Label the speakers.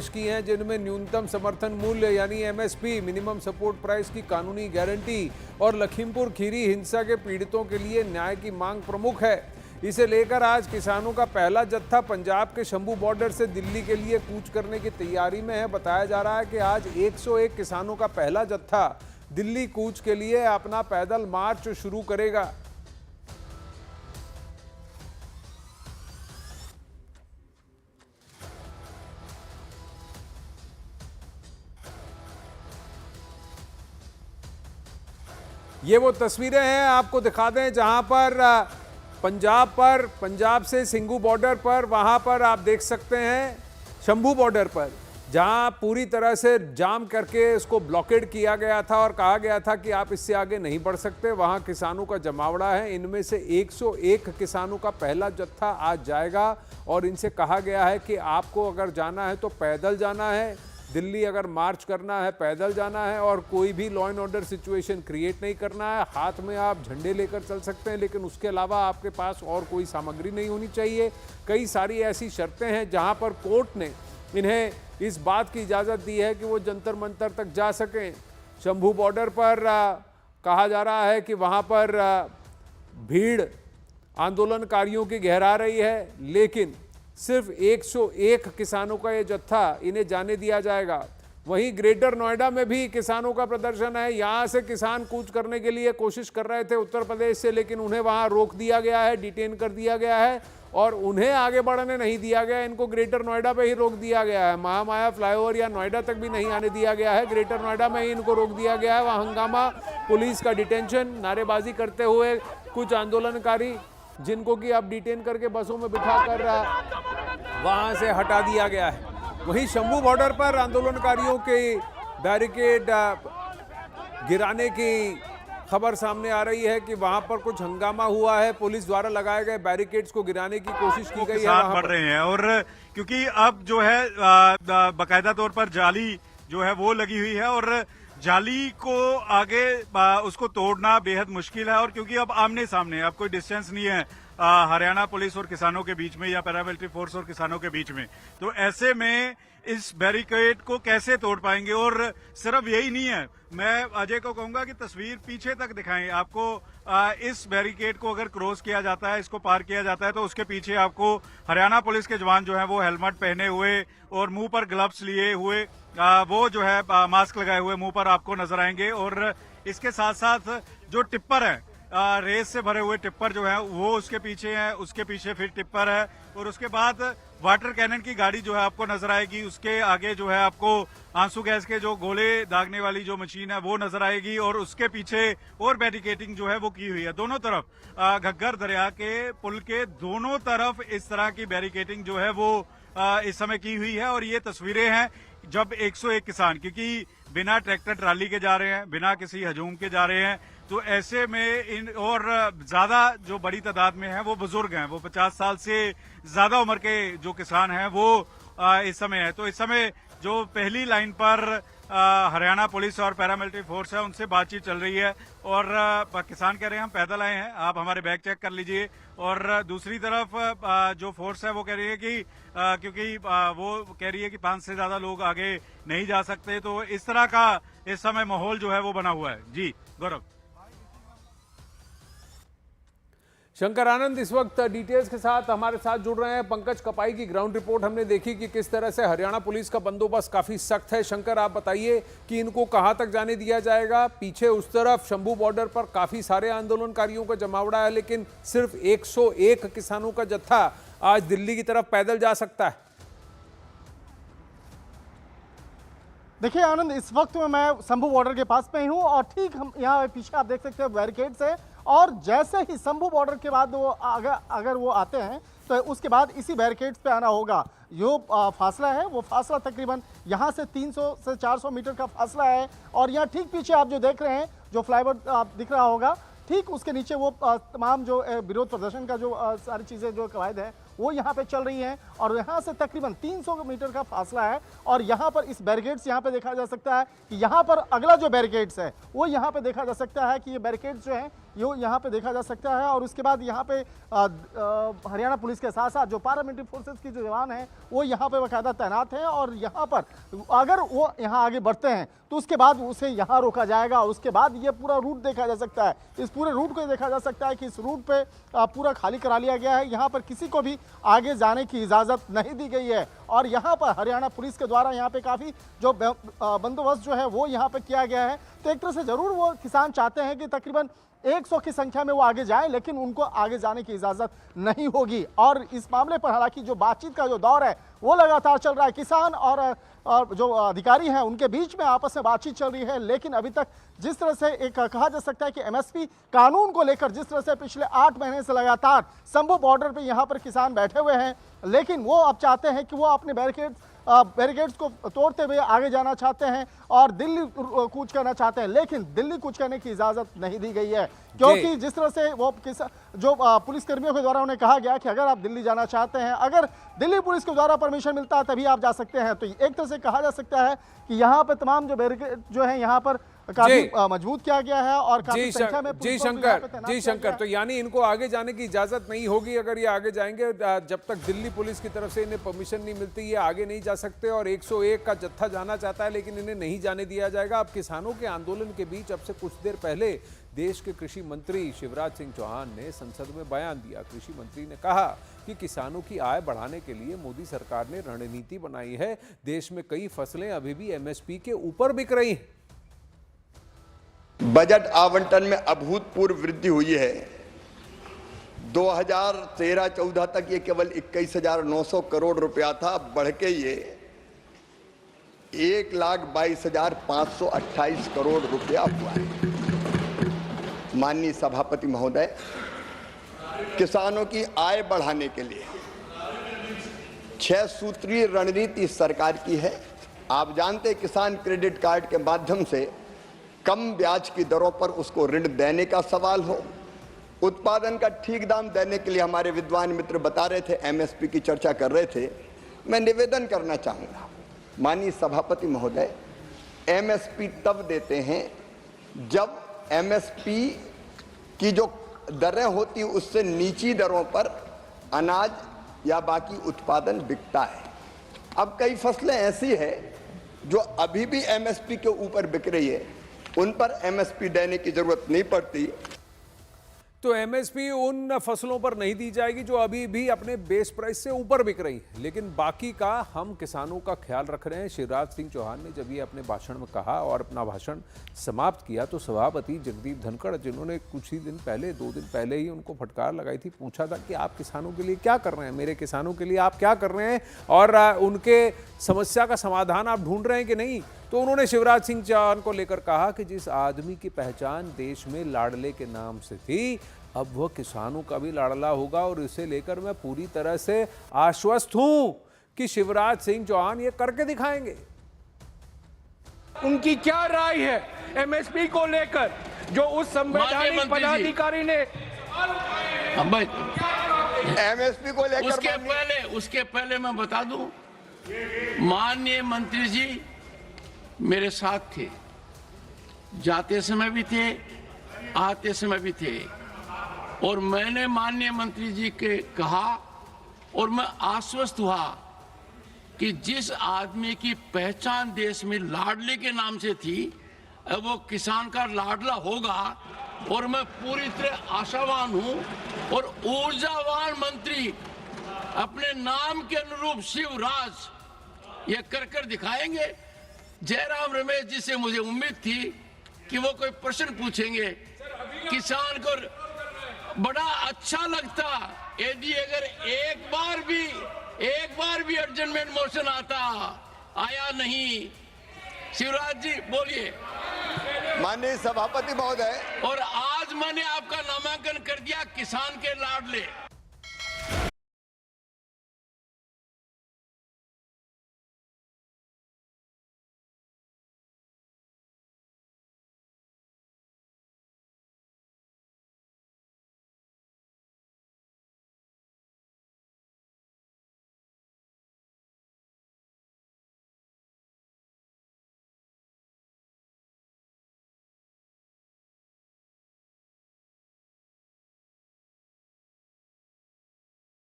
Speaker 1: की हैं, जिनमें न्यूनतम समर्थन मूल्य यानी एमएसपी, मिनिमम सपोर्ट प्राइस की कानूनी गारंटी और लखीमपुर खीरी हिंसा के पीड़ितों के लिए न्याय की मांग प्रमुख है। इसे लेकर आज किसानों का पहला जत्था पंजाब के शंभू बॉर्डर से दिल्ली के लिए कूच करने की तैयारी में है। बताया जा रहा है कि आज 101 किसानों का पहला जत्था दिल्ली कूच के लिए अपना पैदल मार्च शुरू करेगा। ये वो तस्वीरें हैं, आपको दिखा दें, जहां पर पंजाब से सिंघू बॉर्डर पर, वहां पर आप देख सकते हैं शंभू बॉर्डर पर, जहां पूरी तरह से जाम करके इसको ब्लॉकेड किया गया था और कहा गया था कि आप इससे आगे नहीं बढ़ सकते। वहां किसानों का जमावड़ा है। इनमें से 101 किसानों का पहला जत्था आज जाएगा और इनसे कहा गया है कि आपको अगर जाना है तो पैदल जाना है, दिल्ली अगर मार्च करना है पैदल जाना है, और कोई भी law and order situation create नहीं करना है। हाथ में आप झंडे लेकर चल सकते हैं, लेकिन उसके अलावा आपके पास और कोई सामग्री नहीं होनी चाहिए। कई सारी ऐसी शर्तें हैं जहां पर कोर्ट ने इन्हें इस बात की इजाज़त दी है कि वो जंतर मंतर तक जा सकें। शंभू बॉर्डर पर कहा जा रहा है कि वहां पर भीड़ आंदोलनकारियों की गहरा रही है, लेकिन सिर्फ 101 किसानों का ये जत्था इन्हें जाने दिया जाएगा। वहीं ग्रेटर नोएडा में भी किसानों का प्रदर्शन है। यहां से किसान कूच करने के लिए कोशिश कर रहे थे उत्तर प्रदेश से, लेकिन उन्हें वहां रोक दिया गया है, डिटेन कर दिया गया है और उन्हें आगे बढ़ने नहीं दिया गया। इनको ग्रेटर नोएडा पे ही रोक दिया गया है। महामाया फ्लाईओवर या नोएडा तक भी नहीं आने दिया गया है, ग्रेटर नोएडा में ही इनको रोक दिया गया है। वहाँ हंगामा, पुलिस का डिटेंशन, नारेबाजी करते हुए कुछ आंदोलनकारी, जिनको कि अब डिटेन करके बसों में बिठाकर वहां से हटा दिया गया है। वहीं शंभू बॉर्डर पर आंदोलनकारियों के बैरिकेड गिराने की खबर सामने आ रही है कि वहां पर कुछ हंगामा हुआ है। पुलिस द्वारा लगाए गए बैरिकेड्स को गिराने की कोशिश की गई है।
Speaker 2: बढ़ रहे हैं और क्योंकि अब जो है बाकायदा तौर पर जाली जो है वो लगी हुई है और जाली को आगे उसको तोड़ना बेहद मुश्किल है। और क्योंकि अब आमने सामने, अब कोई डिस्टेंस नहीं है हरियाणा पुलिस और किसानों के बीच में या पैरामिलिट्री फोर्स और किसानों के बीच में, तो ऐसे में इस बैरिकेड को कैसे तोड़ पाएंगे। और सिर्फ यही नहीं है, मैं अजय को कहूंगा कि तस्वीर पीछे तक दिखाएं आपको। इस बैरिकेड को अगर क्रॉस किया जाता है, इसको पार किया जाता है, तो उसके पीछे आपको हरियाणा पुलिस के जवान जो है वो हेलमेट पहने हुए और मुंह पर ग्लव्स लिए हुए, वो जो है मास्क लगाए हुए मुंह पर आपको नजर आएंगे। और इसके साथ साथ जो टिप्पर है, रेस से भरे हुए टिप्पर जो है वो उसके पीछे है, उसके पीछे फिर टिप्पर है और उसके बाद वाटर कैनन की गाड़ी जो है आपको नजर आएगी। उसके आगे जो है आपको आंसू गैस के जो गोले दागने वाली जो मशीन है वो नजर आएगी और उसके पीछे और बैरिकेडिंग जो है वो की हुई है। दोनों तरफ घग्गर दरिया के पुल के दोनों तरफ इस तरह की बैरिकेडिंग जो है वो इस समय की हुई है। और ये तस्वीरें हैं जब 101 किसान, क्योंकि बिना ट्रैक्टर ट्राली के जा रहे हैं, बिना किसी हजूम के जा रहे हैं, तो ऐसे में इन और ज्यादा जो बड़ी तादाद में है वो बुजुर्ग हैं, वो 50 साल से ज्यादा उम्र के जो किसान हैं वो इस समय है। तो इस समय जो पहली लाइन पर हरियाणा पुलिस और पैरामिलिट्री फोर्स है उनसे बातचीत चल रही है और किसान कह रहे हैं हम पैदल आए हैं, आप हमारे बैग चेक कर लीजिए। और दूसरी तरफ जो फोर्स है वो कह रही है कि क्योंकि वो कह रही है कि 5 से ज्यादा लोग आगे नहीं जा सकते। तो इस तरह का इस समय माहौल जो है वो बना हुआ है। जी गौरव।
Speaker 1: शंकर आनंद इस वक्त डिटेल्स के साथ हमारे साथ जुड़ रहे हैं। पंकज कपाई की ग्राउंड रिपोर्ट हमने देखी कि किस तरह से हरियाणा पुलिस का बंदोबस्त काफी सख्त है। शंकर, आप बताइए कि इनको कहां तक जाने दिया जाएगा। पीछे उस तरफ शंभू बॉर्डर पर काफी सारे आंदोलनकारियों का जमावड़ा है, लेकिन सिर्फ 101 किसानों का जत्था आज दिल्ली की तरफ पैदल जा सकता है।
Speaker 3: देखिए आनंद, इस वक्त में मैं शंभू बॉर्डर के पास में ही हूँ और ठीक हम यहाँ पीछे आप देख सकते हैं बैरिकेड्स है। और जैसे ही शंभू बॉर्डर के बाद वो अगर वो आते हैं तो उसके बाद इसी बैरिकेड्स पे आना होगा। जो फासला है वो फासला तकरीबन यहाँ से 300 से 400 मीटर का फासला है। और यहाँ ठीक पीछे आप जो देख रहे हैं, जो फ्लाईओवर दिख रहा होगा, ठीक उसके नीचे वो तमाम जो विरोध प्रदर्शन का जो सारी चीज़ें जो कवायद है वो यहाँ पे चल रही हैं। और यहाँ से तकरीबन 300 मीटर का फासला है। और यहाँ पर इस बैरिकेड्स यहाँ पे देखा जा सकता है कि यहाँ पर अगला जो बैरिकेड्स है वो यहाँ पे देखा जा सकता है कि ये बैरिकेड्स जो है ये यहाँ पे देखा जा सकता है। और उसके बाद यहाँ पे हरियाणा पुलिस के साथ साथ जो पैरामिलिट्री फोर्सेस की जो जवान हैं वो यहाँ पे बाकायदा तैनात हैं। और यहाँ पर अगर वो यहाँ आगे बढ़ते हैं तो उसके बाद उसे यहाँ रोका जाएगा और उसके बाद ये पूरा रूट देखा जा सकता है। इस पूरे रूट को देखा जा सकता है कि इस रूट पे पूरा खाली करा लिया गया है। यहाँ पर किसी को भी आगे जाने की इजाज़त नहीं दी गई है। और यहाँ पर हरियाणा पुलिस के द्वारा यहाँ पे काफ़ी जो बंदोबस्त जो है वो यहाँ पे किया गया है। तो एक तरह से ज़रूर वो किसान चाहते हैं कि तकरीबन 100 की संख्या में वो आगे जाएं, लेकिन उनको आगे जाने की इजाज़त नहीं होगी। और इस मामले पर हालांकि जो बातचीत का जो दौर है वो लगातार चल रहा है। किसान और जो अधिकारी हैं उनके बीच में आपस में बातचीत चल रही है, लेकिन अभी तक जिस तरह से एक कहा जा सकता है कि एमएसपी कानून को लेकर जिस तरह से पिछले 8 महीने से लगातार शंभू बॉर्डर पे यहाँ पर किसान बैठे हुए हैं, लेकिन वो अब चाहते हैं कि वो अपने बैरिकेड्स को तोड़ते हुए आगे जाना चाहते हैं और दिल्ली कूच करना चाहते हैं, लेकिन दिल्ली कूच करने की इजाज़त नहीं दी गई है। क्योंकि जिस तरह से वो जो पुलिसकर्मियों के द्वारा उन्हें कहा गया कि अगर आप दिल्ली जाना चाहते हैं, अगर दिल्ली पुलिस के द्वारा परमिशन मिलता है तभी आप जा सकते हैं। तो एक तरह से कहा जा सकता है कि यहाँ पर तमाम जो बैरिकेड जो है यहाँ पर काफी मजबूत किया गया है और काफी संख्या में
Speaker 1: जी शंकर, तो यानी इनको आगे जाने की इजाजत नहीं होगी। अगर ये आगे जाएंगे, जब तक दिल्ली पुलिस की तरफ से इन्हें परमिशन नहीं मिलती ये आगे नहीं जा सकते। और 101 का जत्था जाना चाहता है लेकिन इन्हें नहीं जाने दिया जाएगा। अब किसानों के आंदोलन के बीच अब से कुछ देर पहले देश के कृषि मंत्री शिवराज सिंह चौहान ने संसद में बयान दिया। कृषि मंत्री ने कहा कि किसानों की आय बढ़ाने के लिए मोदी सरकार ने रणनीति बनाई है। देश में कई फसलें अभी भी एमएसपी के ऊपर बिक रही हैं।
Speaker 4: बजट आवंटन में अभूतपूर्व वृद्धि हुई है। 2013-14 तक ये केवल 21,900 करोड़ रुपया था, अब बढ़ के ये 1,22,528 करोड़ रुपया हुआ है। माननीय सभापति महोदय, किसानों की आय बढ़ाने के लिए 6 सूत्रीय रणनीति सरकार की है। आप जानते हैं किसान क्रेडिट कार्ड के माध्यम से कम ब्याज की दरों पर उसको ऋण देने का सवाल हो, उत्पादन का ठीक दाम देने के लिए हमारे विद्वान मित्र बता रहे थे, एमएसपी की चर्चा कर रहे थे। मैं निवेदन करना चाहूँगा माननीय सभापति महोदय, एमएसपी तब देते हैं जब एमएसपी की जो दरें होती उससे नीची दरों पर अनाज या बाकी उत्पादन बिकता है। अब कई फसलें ऐसी है जो अभी भी एमएसपी के ऊपर बिक रही है, उन पर एमएसपी देने की जरूरत नहीं पड़ती।
Speaker 1: तो एमएसपी उन फसलों पर नहीं दी जाएगी जो अभी भी अपने बेस प्राइस से ऊपर बिक रही है, लेकिन बाकी का हम किसानों का ख्याल रख रहे हैं। शिवराज सिंह चौहान ने जब ये अपने भाषण में कहा और अपना भाषण समाप्त किया तो सभापति जगदीप धनखड़, जिन्होंने कुछ ही दिन पहले 2 दिन पहले ही उनको फटकार लगाई थी, पूछा था कि आप किसानों के लिए क्या कर रहे हैं, मेरे किसानों के लिए आप क्या कर रहे हैं और उनके समस्या का समाधान आप ढूंढ रहे हैं कि नहीं। तो उन्होंने शिवराज सिंह चौहान को लेकर कहा कि जिस आदमी की पहचान देश में लाडले के नाम से थी, अब वह किसानों का भी लाडला होगा और इसे लेकर मैं पूरी तरह से आश्वस्त हूं कि शिवराज सिंह चौहान ये करके दिखाएंगे।
Speaker 5: उनकी क्या राय है एमएसपी को लेकर जो उस संवैधानिक पदाधिकारी ने
Speaker 4: एमएसपी को लेकर
Speaker 6: उसके पहले मैं बता दूं, माननीय मंत्री जी मेरे साथ थे, जाते समय भी थे, आते समय भी थे, और मैंने माननीय मंत्री जी के कहा और मैं आश्वस्त हुआ कि जिस आदमी की पहचान देश में लाडले के नाम से थी, अब वो किसान का लाडला होगा। और मैं पूरी तरह आशावान हूं और ऊर्जावान मंत्री अपने नाम के अनुरूप शिवराज ये कर दिखाएंगे। जयराम रमेश जी से मुझे उम्मीद थी कि वो कोई प्रश्न पूछेंगे, किसान को बड़ा अच्छा लगता यदि अगर एक बार भी एडजमेंट मोशन आता, आया नहीं। शिवराज जी बोलिए।
Speaker 4: माननीय सभापति महोदय,
Speaker 6: और आज मैंने आपका नामांकन कर दिया किसान के लाडले।